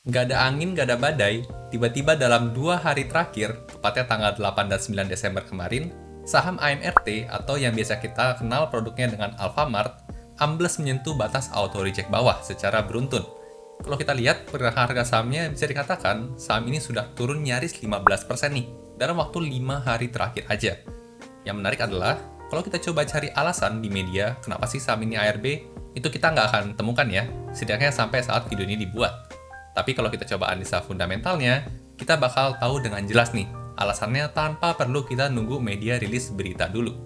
Nggak ada angin, nggak ada badai, tiba-tiba dalam 2 hari terakhir, tepatnya tanggal 8 dan 9 Desember kemarin, saham AMRT atau yang biasa kita kenal produknya dengan Alfamart, ambles menyentuh batas auto reject bawah secara beruntun. Kalau kita lihat pergerakan harga sahamnya bisa dikatakan saham ini sudah turun nyaris 15% nih dalam waktu 5 hari terakhir aja. Yang menarik adalah kalau kita coba cari alasan di media kenapa sih saham ini ARB, itu kita nggak akan temukan ya, setidaknya sampai saat video ini dibuat. Tapi kalau kita coba analisa fundamentalnya, kita bakal tahu dengan jelas nih, alasannya tanpa perlu kita nunggu media rilis berita dulu.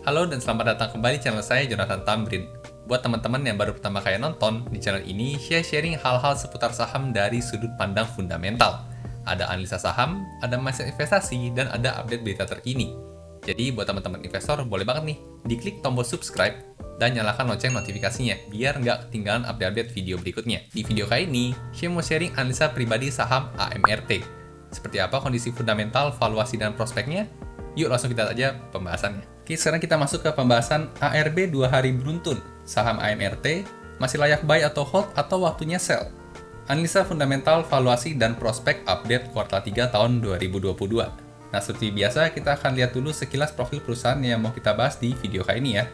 Halo dan selamat datang kembali di channel saya, Jonathan Tamrin. Buat teman-teman yang baru pertama kali nonton, di channel ini saya sharing hal-hal seputar saham dari sudut pandang fundamental. Ada analisa saham, ada mindset investasi, dan ada update berita terkini. Jadi buat teman-teman investor, boleh banget nih, diklik tombol subscribe dan nyalakan lonceng notifikasinya, biar nggak ketinggalan update-update video berikutnya. Di video kali ini, saya mau sharing analisa pribadi saham AMRT. Seperti apa kondisi fundamental, valuasi, dan prospeknya? Yuk langsung kita aja pembahasannya. Oke, sekarang kita masuk ke pembahasan ARB 2 hari beruntun. Saham AMRT, masih layak buy atau hold atau waktunya sell? Analisa fundamental, valuasi, dan prospek update kuartal 3 tahun 2022. Nah, seperti biasa, kita akan lihat dulu sekilas profil perusahaan yang mau kita bahas di video kali ini ya.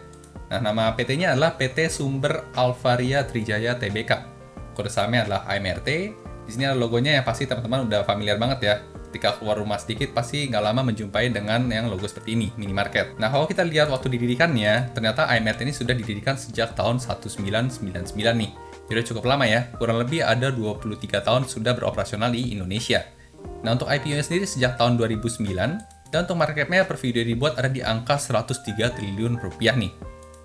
Nah, nama PT-nya adalah PT Sumber Alvaria Trijaya Tbk. Kode sahamnya adalah AMRT. Di sini ada logonya yang pasti teman-teman udah familiar banget ya. Ketika keluar rumah sedikit, pasti nggak lama menjumpai dengan yang logo seperti ini, minimarket. Nah, kalau kita lihat waktu didirikannya, ternyata AMRT ini sudah didirikan sejak tahun 1999 nih. Jadi cukup lama ya, kurang lebih ada 23 tahun sudah beroperasional di Indonesia. Nah, untuk IPO-nya sendiri sejak tahun 2009, dan untuk market cap-nya per video dibuat ada di angka 103 triliun rupiah nih.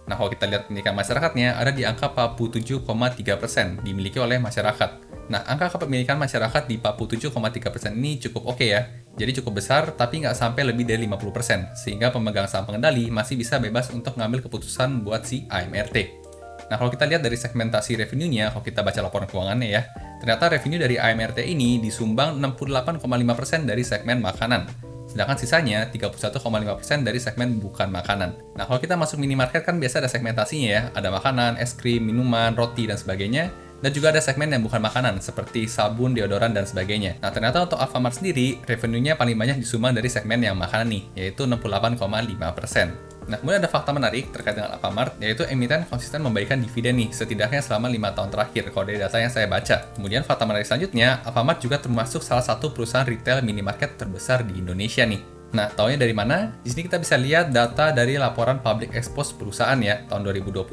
Nah, kalau kita lihat pemilikan masyarakatnya, ada di angka 47,3% dimiliki oleh masyarakat. Nah, angka kepemilikan masyarakat di 47,3% ini cukup oke ya. Jadi cukup besar, tapi nggak sampai lebih dari 50%, sehingga pemegang saham pengendali masih bisa bebas untuk ngambil keputusan buat si AMRT. Nah, kalau kita lihat dari segmentasi revenue-nya, kalau kita baca laporan keuangannya ya, ternyata revenue dari AMRT ini disumbang 68,5% dari segmen makanan, sedangkan sisanya 31,5% dari segmen bukan makanan. Nah, kalau kita masuk minimarket kan biasa ada segmentasinya ya, ada makanan, es krim, minuman, roti, dan sebagainya, dan juga ada segmen yang bukan makanan, seperti sabun, deodoran, dan sebagainya. Nah, ternyata untuk Alfamart sendiri, revenue-nya paling banyak disumbang dari segmen yang makanan nih, yaitu 68,5%. Nah, kemudian ada fakta menarik terkait dengan Alfamart, yaitu emiten konsisten memberikan dividen nih, setidaknya selama 5 tahun terakhir, kalau dari data yang saya baca. Kemudian fakta menarik selanjutnya, Alfamart juga termasuk salah satu perusahaan retail minimarket terbesar di Indonesia nih. Nah, taunya dari mana? Di sini kita bisa lihat data dari laporan public expose perusahaan ya, tahun 2021.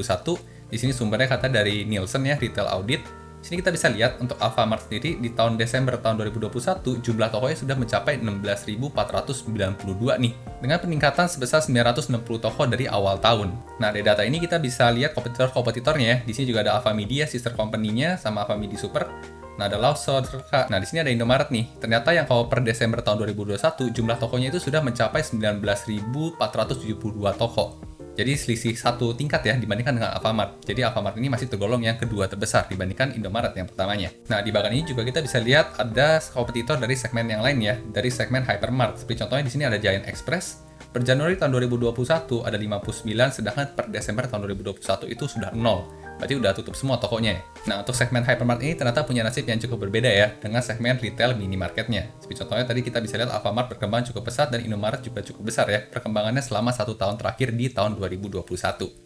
Di sini sumbernya kata dari Nielsen ya, Retail Audit. Di sini kita bisa lihat untuk Alfamart sendiri di tahun Desember tahun 2021 jumlah tokonya sudah mencapai 16.492 nih, dengan peningkatan sebesar 960 toko dari awal tahun. Nah, dari data ini kita bisa lihat kompetitor-kompetitornya ya. Di sini juga ada Alfamedia, sister company-nya, sama Alfamidi Super. Nah, ada Lawson, Serka. Nah, di sini ada Indomaret nih. Ternyata yang kalau per Desember tahun 2021 jumlah tokonya itu sudah mencapai 19.472 toko. Jadi selisih satu tingkat ya dibandingkan dengan Alfamart. Jadi Alfamart ini masih tergolong yang kedua terbesar dibandingkan Indomaret yang pertamanya. Nah, di bagian ini juga kita bisa lihat ada kompetitor dari segmen yang lain ya, dari segmen hypermart. Seperti contohnya di sini ada Giant Express. Per Januari tahun 2021 ada 59, sedangkan per Desember tahun 2021 itu sudah 0. Berarti udah tutup semua tokonya ya. Nah, untuk segmen hypermart ini ternyata punya nasib yang cukup berbeda ya dengan segmen retail minimarketnya. Seperti contohnya tadi kita bisa lihat Alfamart berkembang cukup pesat dan Indomaret juga cukup besar ya perkembangannya selama 1 tahun terakhir di tahun 2021.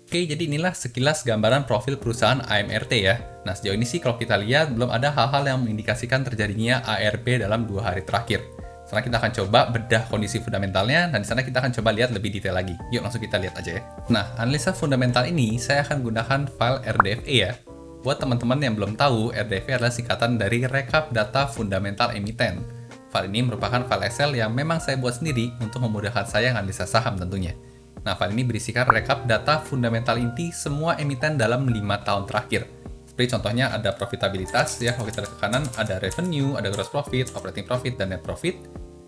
Oke, jadi inilah sekilas gambaran profil perusahaan AMRT ya. Nah, sejauh ini sih kalau kita lihat belum ada hal-hal yang mengindikasikan terjadinya ARB dalam 2 hari terakhir. Sekarang kita akan coba bedah kondisi fundamentalnya, dan di sana kita akan coba lihat lebih detail lagi. Yuk langsung kita lihat aja ya. Nah, analisa fundamental ini saya akan gunakan file RDFE ya. Buat teman-teman yang belum tahu, RDFE adalah singkatan dari Rekap Data Fundamental Emiten. File ini merupakan file Excel yang memang saya buat sendiri untuk memudahkan saya analisa saham tentunya. Nah, file ini berisikan rekap data fundamental inti semua emiten dalam 5 tahun terakhir. Seperti contohnya ada profitabilitas ya, kalau kita lihat ke kanan ada revenue, ada gross profit, operating profit, dan net profit.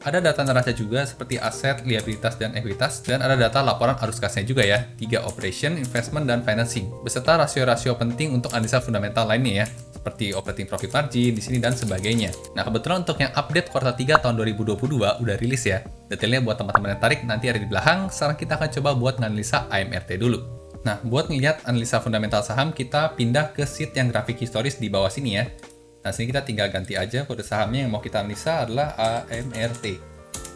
Ada data neraca juga seperti aset, liabilitas, dan ekuitas, dan ada data laporan arus kasnya juga ya, 3 operation, investment, dan financing, beserta rasio-rasio penting untuk analisa fundamental lainnya ya, seperti operating profit margin di sini dan sebagainya. Nah, kebetulan untuk yang update kuartal 3 tahun 2022 udah rilis ya. Detailnya buat teman-teman yang tarik nanti ada di belakang. Sekarang kita akan coba buat nganalisa AMRT dulu. Nah, buat ngelihat analisa fundamental saham, kita pindah ke sheet yang grafik historis di bawah sini ya. Nah, sini kita tinggal ganti aja kode sahamnya yang mau kita analisa adalah AMRT.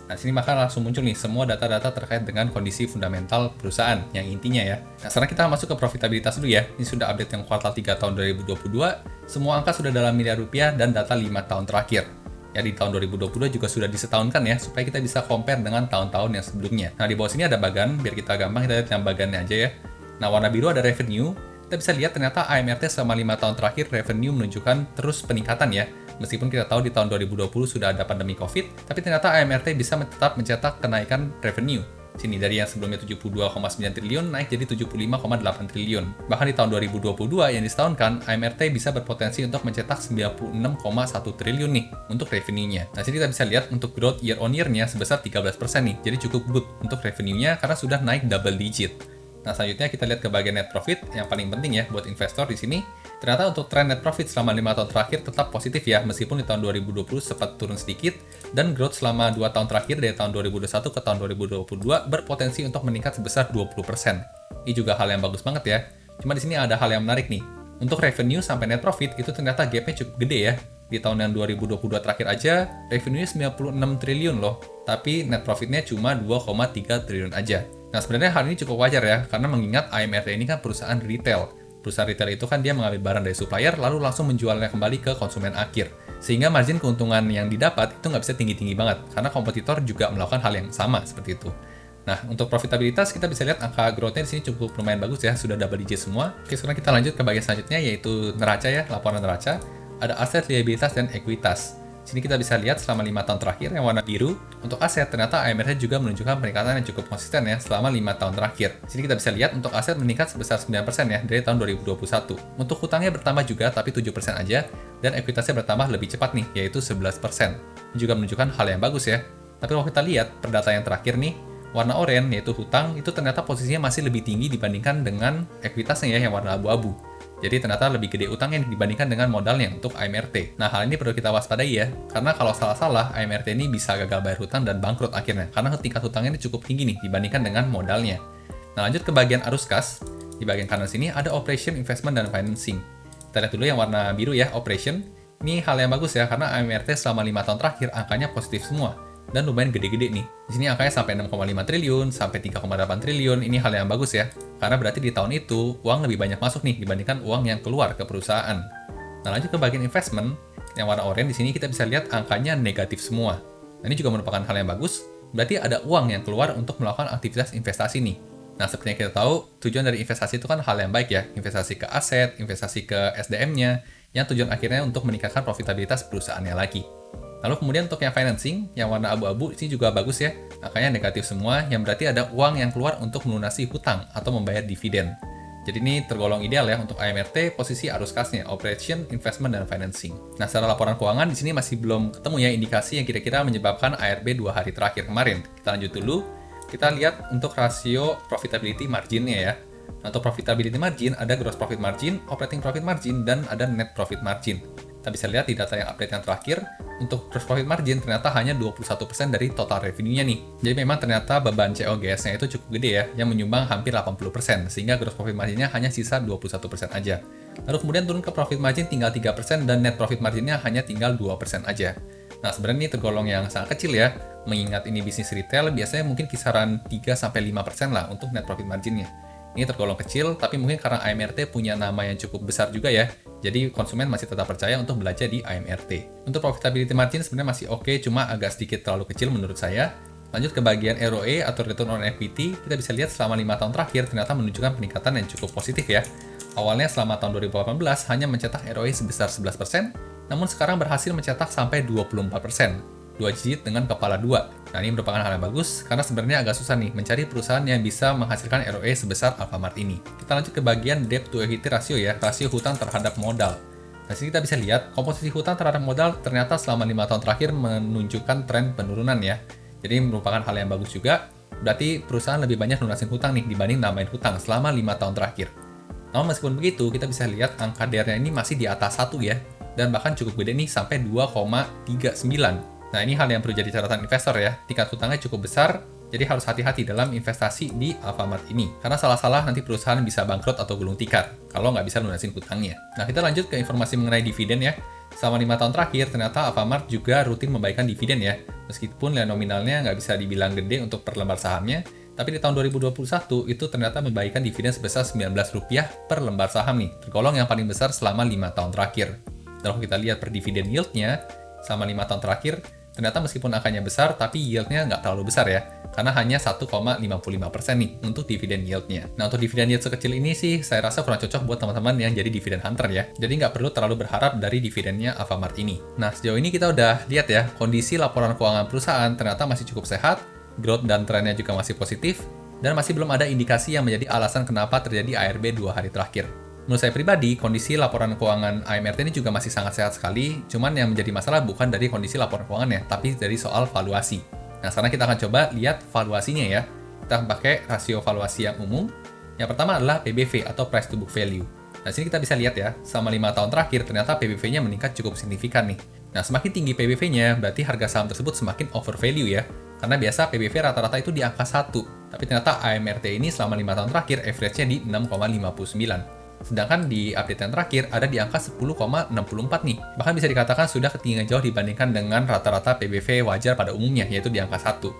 Nah, sini maka langsung muncul nih semua data-data terkait dengan kondisi fundamental perusahaan yang intinya ya. Nah, sekarang kita masuk ke profitabilitas dulu ya. Ini sudah update yang kuartal 3 tahun 2022. Semua angka sudah dalam miliar rupiah dan data 5 tahun terakhir. Ya, di tahun 2022 juga sudah disetahunkan ya, supaya kita bisa compare dengan tahun-tahun yang sebelumnya. Nah, di bawah sini ada bagan, biar kita gampang kita lihat yang bagannya aja ya. Nah, warna biru ada revenue. Kita bisa lihat ternyata AMRT selama 5 tahun terakhir revenue menunjukkan terus peningkatan ya. Meskipun kita tahu di tahun 2020 sudah ada pandemi COVID, tapi ternyata AMRT bisa tetap mencetak kenaikan revenue. Sini dari yang sebelumnya 72,9 triliun naik jadi 75,8 triliun. Bahkan di tahun 2022 yang disetahunkan, AMRT bisa berpotensi untuk mencetak 96,1 triliun nih untuk revenue-nya. Nah, sini kita bisa lihat untuk growth year on year-nya sebesar 13% nih. Jadi cukup good untuk revenue-nya karena sudah naik double digit. Nah, selanjutnya kita lihat ke bagian net profit yang paling penting ya buat investor di sini. Ternyata untuk tren net profit selama 5 tahun terakhir tetap positif ya, meskipun di tahun 2020 sempat turun sedikit, dan growth selama 2 tahun terakhir dari tahun 2021 ke tahun 2022 berpotensi untuk meningkat sebesar 20%. Ini juga hal yang bagus banget ya. Cuma di sini ada hal yang menarik nih. Untuk revenue sampai net profit itu ternyata gap-nya cukup gede ya. Di tahun yang 2022 terakhir aja, revenue-nya 96 triliun loh, tapi net profit-nya cuma 2,3 triliun aja. Nah, sebenarnya hal ini cukup wajar ya, karena mengingat AMRT ini kan perusahaan retail. Perusahaan retail itu kan dia mengambil barang dari supplier, lalu langsung menjualnya kembali ke konsumen akhir. Sehingga margin keuntungan yang didapat itu nggak bisa tinggi-tinggi banget, karena kompetitor juga melakukan hal yang sama seperti itu. Nah, untuk profitabilitas kita bisa lihat angka growth-nya di sini cukup lumayan bagus ya, sudah double digit semua. Oke, sekarang kita lanjut ke bagian selanjutnya, yaitu neraca ya, laporan neraca. Ada aset, liabilitas, dan ekuitas. Sini kita bisa lihat selama 5 tahun terakhir yang warna biru, untuk aset ternyata AMRT juga menunjukkan peningkatan yang cukup konsisten ya selama 5 tahun terakhir. Sini kita bisa lihat untuk aset meningkat sebesar 9% ya dari tahun 2021. Untuk hutangnya bertambah juga tapi 7% aja, dan ekuitasnya bertambah lebih cepat nih, yaitu 11%. Ini juga menunjukkan hal yang bagus ya. Tapi kalau kita lihat per data yang terakhir nih, warna oranye yaitu hutang itu ternyata posisinya masih lebih tinggi dibandingkan dengan ekuitasnya ya yang warna abu-abu. Jadi ternyata lebih gede utangnya dibandingkan dengan modalnya untuk AMRT. Nah, hal ini perlu kita waspadai ya, karena kalau salah-salah AMRT ini bisa gagal bayar hutang dan bangkrut akhirnya, karena tingkat hutangnya ini cukup tinggi nih dibandingkan dengan modalnya. Nah, lanjut ke bagian arus kas. Di bagian kanan sini ada operation, investment, dan financing. Kita lihat dulu yang warna biru ya, operation. Ini hal yang bagus ya, karena AMRT selama 5 tahun terakhir angkanya positif semua. Dan lumayan gede-gede nih. Di sini angkanya sampai 6,5 triliun, sampai 3,8 triliun. Ini hal yang bagus ya. Karena berarti di tahun itu, uang lebih banyak masuk nih dibandingkan uang yang keluar ke perusahaan. Nah, lanjut ke bagian investment. Yang warna oranye di sini kita bisa lihat angkanya negatif semua. Nah, ini juga merupakan hal yang bagus. Berarti ada uang yang keluar untuk melakukan aktivitas investasi nih. Nah, seperti yang kita tahu, tujuan dari investasi itu kan hal yang baik ya. Investasi ke aset, investasi ke SDM-nya, yang tujuan akhirnya untuk meningkatkan profitabilitas perusahaannya lagi. Lalu kemudian untuk yang financing, yang warna abu-abu ini juga bagus ya. Angkanya negatif semua, yang berarti ada uang yang keluar untuk melunasi hutang atau membayar dividen. Jadi ini tergolong ideal ya untuk AMRT, posisi arus kasnya, operation, investment, dan financing. Nah, secara laporan keuangan di sini masih belum ketemu ya indikasi yang kira-kira menyebabkan ARB 2 hari terakhir kemarin. Kita lanjut dulu, kita lihat untuk rasio profitability margin-nya ya. Nah, untuk profitability margin ada gross profit margin, operating profit margin, dan ada net profit margin. Kita bisa lihat di data yang update yang terakhir, untuk gross profit margin ternyata hanya 21% dari total revenue-nya nih. Jadi memang ternyata beban COGS-nya itu cukup gede ya, yang menyumbang hampir 80%, sehingga gross profit margin-nya hanya sisa 21% aja. Lalu kemudian turun ke profit margin tinggal 3% dan net profit margin-nya hanya tinggal 2% aja. Nah, sebenarnya ini tergolong yang sangat kecil ya, mengingat ini bisnis retail biasanya mungkin kisaran 3-5% lah untuk net profit margin-nya. Ini tergolong kecil, tapi mungkin karena AMRT punya nama yang cukup besar juga ya, jadi konsumen masih tetap percaya untuk belanja di AMRT. Untuk profitability margin sebenarnya masih oke, cuma agak sedikit terlalu kecil menurut saya. Lanjut ke bagian ROE atau Return on Equity, kita bisa lihat selama 5 tahun terakhir ternyata menunjukkan peningkatan yang cukup positif ya. Awalnya selama tahun 2018 hanya mencetak ROE sebesar 11%, namun sekarang berhasil mencetak sampai 24%. 2 digit dengan kepala 2. Nah, ini merupakan hal yang bagus, karena sebenarnya agak susah nih mencari perusahaan yang bisa menghasilkan ROE sebesar Alfamart ini. Kita lanjut ke bagian debt to equity ratio ya, rasio hutang terhadap modal. Nah, sini kita bisa lihat, komposisi hutang terhadap modal ternyata selama 5 tahun terakhir menunjukkan tren penurunan ya. Jadi merupakan hal yang bagus juga, berarti perusahaan lebih banyak lunasin hutang nih dibanding namain hutang selama 5 tahun terakhir. Namun meskipun begitu, kita bisa lihat angka DR-nya ini masih di atas 1 ya, dan bahkan cukup gede nih sampai 2,39. Nah, ini hal yang perlu jadi catatan investor ya. Tingkat hutangnya cukup besar, jadi harus hati-hati dalam investasi di Alfamart ini. Karena salah-salah nanti perusahaan bisa bangkrut atau gulung tikar kalau nggak bisa lunasin hutangnya. Nah, kita lanjut ke informasi mengenai dividen ya. Selama 5 tahun terakhir, ternyata Alfamart juga rutin membagikan dividen ya. Meskipun nilai nominalnya nggak bisa dibilang gede untuk per lembar sahamnya, tapi di tahun 2021 itu ternyata membagikan dividen sebesar Rp19 per lembar saham nih, tergolong yang paling besar selama 5 tahun terakhir. Dan kalau kita lihat per dividen yield-nya, selama 5 tahun terakhir, ternyata meskipun angkanya besar, tapi yield-nya nggak terlalu besar ya, karena hanya 1,55% nih untuk dividen yield-nya. Nah, untuk dividen yield sekecil ini sih, saya rasa kurang cocok buat teman-teman yang jadi dividen hunter ya. Jadi nggak perlu terlalu berharap dari dividennya Alfamart ini. Nah, sejauh ini kita udah lihat ya, kondisi laporan keuangan perusahaan ternyata masih cukup sehat, growth dan trennya juga masih positif, dan masih belum ada indikasi yang menjadi alasan kenapa terjadi ARB 2 hari terakhir. Menurut saya pribadi, kondisi laporan keuangan AMRT ini juga masih sangat sehat sekali, cuman yang menjadi masalah bukan dari kondisi laporan keuangannya, tapi dari soal valuasi. Nah, sekarang kita akan coba lihat valuasinya ya. Kita pakai rasio valuasi yang umum. Yang pertama adalah PBV atau Price to Book Value. Nah, sini kita bisa lihat ya, selama 5 tahun terakhir ternyata PBV-nya meningkat cukup signifikan nih. Nah, semakin tinggi PBV-nya, berarti harga saham tersebut semakin over value ya. Karena biasa PBV rata-rata itu di angka 1, tapi ternyata AMRT ini selama 5 tahun terakhir average-nya di 6,59. Sedangkan di update yang terakhir ada di angka 10,64 nih. Bahkan bisa dikatakan sudah ketinggian jauh dibandingkan dengan rata-rata PBV wajar pada umumnya, yaitu di angka 1.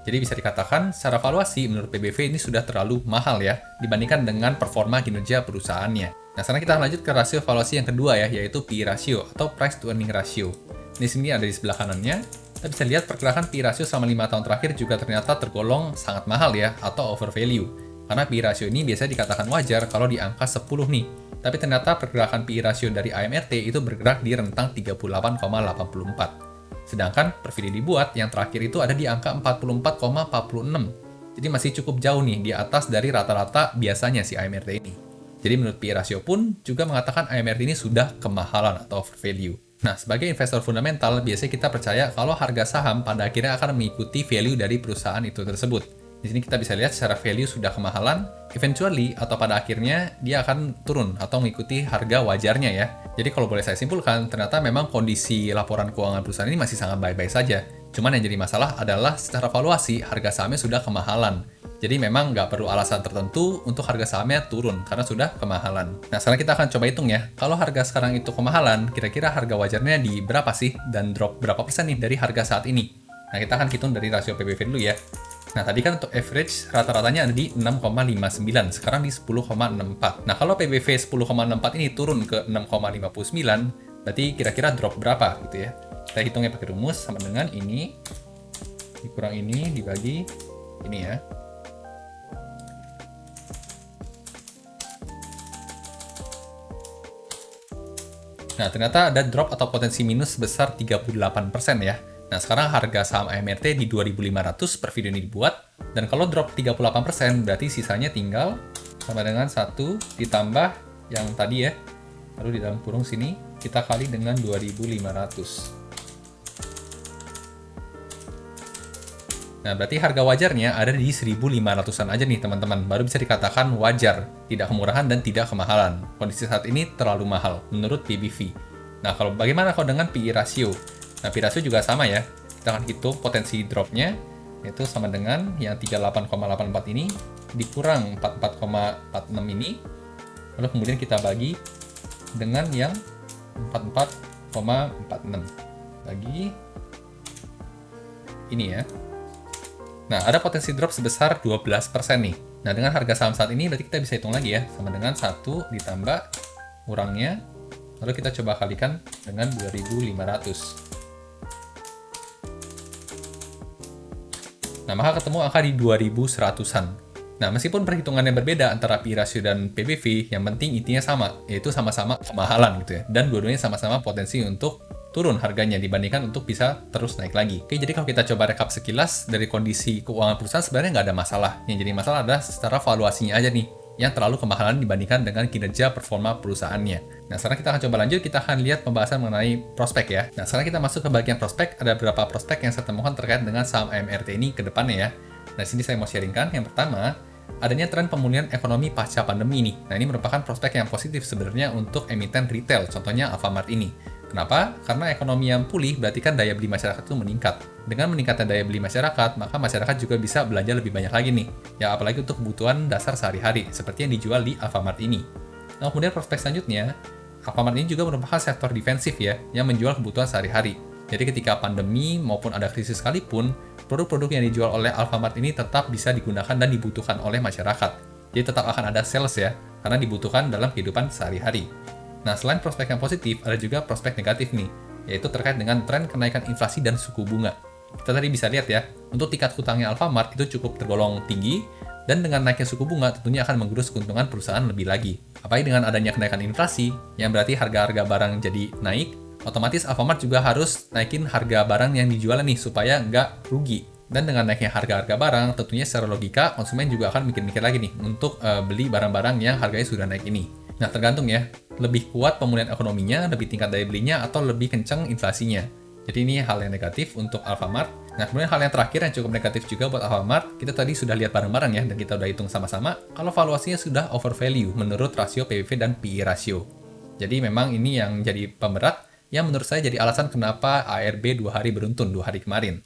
Jadi bisa dikatakan secara valuasi menurut PBV ini sudah terlalu mahal ya, dibandingkan dengan performa kinerja perusahaannya. Nah, sekarang kita lanjut ke rasio valuasi yang kedua ya, yaitu PE ratio atau Price to Earning Ratio. Di sini ada di sebelah kanannya. Kita bisa lihat pergerakan PE ratio selama 5 tahun terakhir juga ternyata tergolong sangat mahal ya, atau over value. Karena PE ratio ini biasanya dikatakan wajar kalau di angka 10 nih. Tapi ternyata pergerakan PE ratio dari AMRT itu bergerak di rentang 38,84. Sedangkan per video dibuat, yang terakhir itu ada di angka 44,46. Jadi masih cukup jauh nih di atas dari rata-rata biasanya si AMRT ini. Jadi menurut PE ratio pun juga mengatakan AMRT ini sudah kemahalan atau overvalue. Nah, sebagai investor fundamental, biasanya kita percaya kalau harga saham pada akhirnya akan mengikuti value dari perusahaan itu tersebut. Di sini kita bisa lihat secara value sudah kemahalan, eventually atau pada akhirnya dia akan turun atau mengikuti harga wajarnya ya. Jadi kalau boleh saya simpulkan, ternyata memang kondisi laporan keuangan perusahaan ini masih sangat baik-baik saja. Cuman yang jadi masalah adalah secara valuasi harga sahamnya sudah kemahalan. Jadi memang nggak perlu alasan tertentu untuk harga sahamnya turun karena sudah kemahalan. Nah, sekarang kita akan coba hitung ya. Kalau harga sekarang itu kemahalan, kira-kira harga wajarnya di berapa sih? Dan drop berapa persen nih dari harga saat ini? Nah, kita akan hitung dari rasio PBV dulu ya. Nah, tadi kan untuk average rata-ratanya ada di 6,59, sekarang di 10,64. Nah, kalau PBV 10,64 ini turun ke 6,59, berarti kira-kira drop berapa gitu ya. Kita hitungnya pakai rumus sama dengan ini, dikurang ini, dibagi ini ya. Nah, ternyata ada drop atau potensi minus sebesar 38% ya. Nah, sekarang harga saham AMRT di 2.500 per video ini dibuat. Dan kalau drop 38%, berarti sisanya tinggal sama dengan 1 ditambah yang tadi ya. Lalu di dalam kurung sini, kita kali dengan 2.500. Nah, berarti harga wajarnya ada di 1.500-an aja nih, teman-teman. Baru bisa dikatakan wajar, tidak kemurahan dan tidak kemahalan. Kondisi saat ini terlalu mahal, menurut PBV. Nah, kalau bagaimana kalau dengan PE ratio? Nah, PE ratio juga sama ya. Kita akan hitung potensi dropnya, yaitu sama dengan yang 38,84 ini, dikurang 44,46 ini, lalu kemudian kita bagi dengan yang 44,46. Bagi ini ya. Nah, ada potensi drop sebesar 12% nih. Nah, dengan harga saham saat ini, berarti kita bisa hitung lagi ya. Sama dengan 1 ditambah kurangnya, lalu kita coba kalikan dengan 2.500. Nah, maka ketemu angka di 2.100-an. Nah, meskipun perhitungannya berbeda antara PE ratio dan PBV, yang penting intinya sama, yaitu sama-sama kemahalan gitu ya. Dan dua-duanya sama-sama potensi untuk turun harganya dibandingkan untuk bisa terus naik lagi. Oke, jadi kalau kita coba rekap sekilas dari kondisi keuangan perusahaan sebenarnya nggak ada masalah. Yang jadi masalah adalah secara valuasinya aja nih, yang terlalu kemahalan dibandingkan dengan kinerja performa perusahaannya. Nah, sekarang kita akan coba lanjut, kita akan lihat pembahasan mengenai prospek ya. Nah, sekarang kita masuk ke bagian prospek, ada beberapa prospek yang saya temukan terkait dengan saham AMRT ini ke depannya ya. Nah, sini saya mau sharingkan. Yang pertama, adanya tren pemulihan ekonomi pasca pandemi nih. Nah, ini merupakan prospek yang positif sebenarnya untuk emiten retail, contohnya Alfamart ini. Kenapa? Karena ekonomi yang pulih berarti kan daya beli masyarakat itu meningkat. Dengan meningkatnya daya beli masyarakat, maka masyarakat juga bisa belanja lebih banyak lagi nih. Ya, apalagi untuk kebutuhan dasar sehari-hari, seperti yang dijual di Alfamart ini. Nah, kemudian prospek selanjutnya, Alfamart ini juga merupakan sektor defensif ya, yang menjual kebutuhan sehari-hari. Jadi ketika pandemi maupun ada krisis sekalipun, produk-produk yang dijual oleh Alfamart ini tetap bisa digunakan dan dibutuhkan oleh masyarakat. Jadi tetap akan ada sales ya, karena dibutuhkan dalam kehidupan sehari-hari. Nah, selain prospek yang positif, ada juga prospek negatif nih, yaitu terkait dengan tren kenaikan inflasi dan suku bunga. Kita tadi bisa lihat ya, untuk tingkat hutangnya Alfamart itu cukup tergolong tinggi, dan dengan naiknya suku bunga tentunya akan menggerus keuntungan perusahaan lebih lagi. Apalagi dengan adanya kenaikan inflasi, yang berarti harga-harga barang jadi naik, otomatis Alfamart juga harus naikin harga barang yang dijual nih supaya nggak rugi. Dan dengan naiknya harga-harga barang, tentunya secara logika konsumen juga akan mikir-mikir lagi nih untuk beli barang-barang yang harganya sudah naik ini. Nah, tergantung ya, lebih kuat pemulihan ekonominya, lebih tingkat daya belinya, atau lebih kencang inflasinya. Jadi ini hal yang negatif untuk Alfamart. Nah, kemudian hal yang terakhir yang cukup negatif juga buat Alfamart, kita tadi sudah lihat bareng-bareng ya, dan kita udah hitung sama-sama, kalau valuasinya sudah over value menurut rasio PBV dan PE ratio. Jadi memang ini yang jadi pemberat, yang menurut saya jadi alasan kenapa ARB 2 hari beruntun 2 hari kemarin.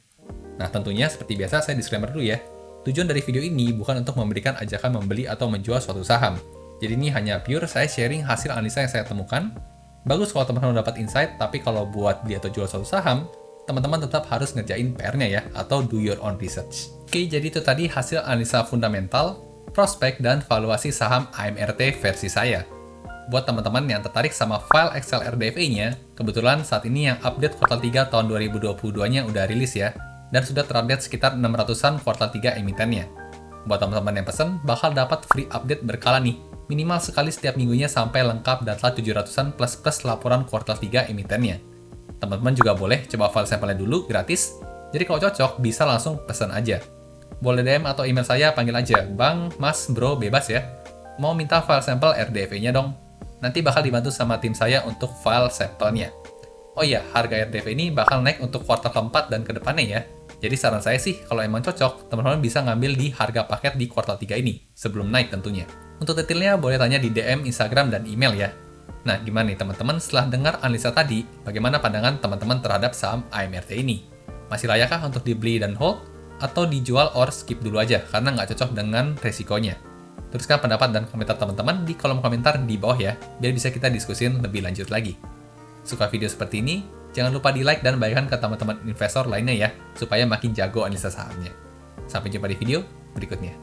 Nah, tentunya seperti biasa saya disclaimer dulu ya. Tujuan dari video ini bukan untuk memberikan ajakan membeli atau menjual suatu saham. Jadi ini hanya pure saya sharing hasil analisa yang saya temukan. Bagus kalau teman-teman dapat insight, tapi kalau buat beli atau jual suatu saham, teman-teman tetap harus ngerjain PR-nya ya, atau do your own research. Oke, jadi itu tadi hasil analisa fundamental, prospek, dan valuasi saham AMRT versi saya. Buat teman-teman yang tertarik sama file Excel RDFA-nya, kebetulan saat ini yang update kuartal 3 tahun 2022-nya udah rilis ya, dan sudah terupdate sekitar 600-an kuartal 3 emitennya. Buat teman-teman yang pesen, bakal dapat free update berkala nih, minimal sekali setiap minggunya sampai lengkap data 700-an plus laporan kuartal 3 emitennya. Teman-teman juga boleh coba file sampelnya dulu, gratis, jadi kalau cocok bisa langsung pesan aja. Boleh DM atau email saya, panggil aja, Bang, Mas, Bro, bebas ya. Mau minta file sampel RDFA-nya dong? Nanti bakal dibantu sama tim saya untuk file sampelnya. Oh iya, harga RDFA ini bakal naik untuk kuartal keempat dan kedepannya ya. Jadi saran saya sih, kalau emang cocok, teman-teman bisa ngambil di harga paket di kuartal 3 ini, sebelum naik tentunya. Untuk detailnya boleh tanya di DM, Instagram, dan email ya. Nah, gimana nih teman-teman setelah dengar analisa tadi, bagaimana pandangan teman-teman terhadap saham AMRT ini? Masih layakkah untuk dibeli dan hold? Atau dijual or skip dulu aja, karena nggak cocok dengan resikonya? Tuliskan pendapat dan komentar teman-teman di kolom komentar di bawah ya, biar bisa kita diskusin lebih lanjut lagi. Suka video seperti ini? Jangan lupa di like dan bagikan ke teman-teman investor lainnya ya, supaya makin jago analisa sahamnya. Sampai jumpa di video berikutnya.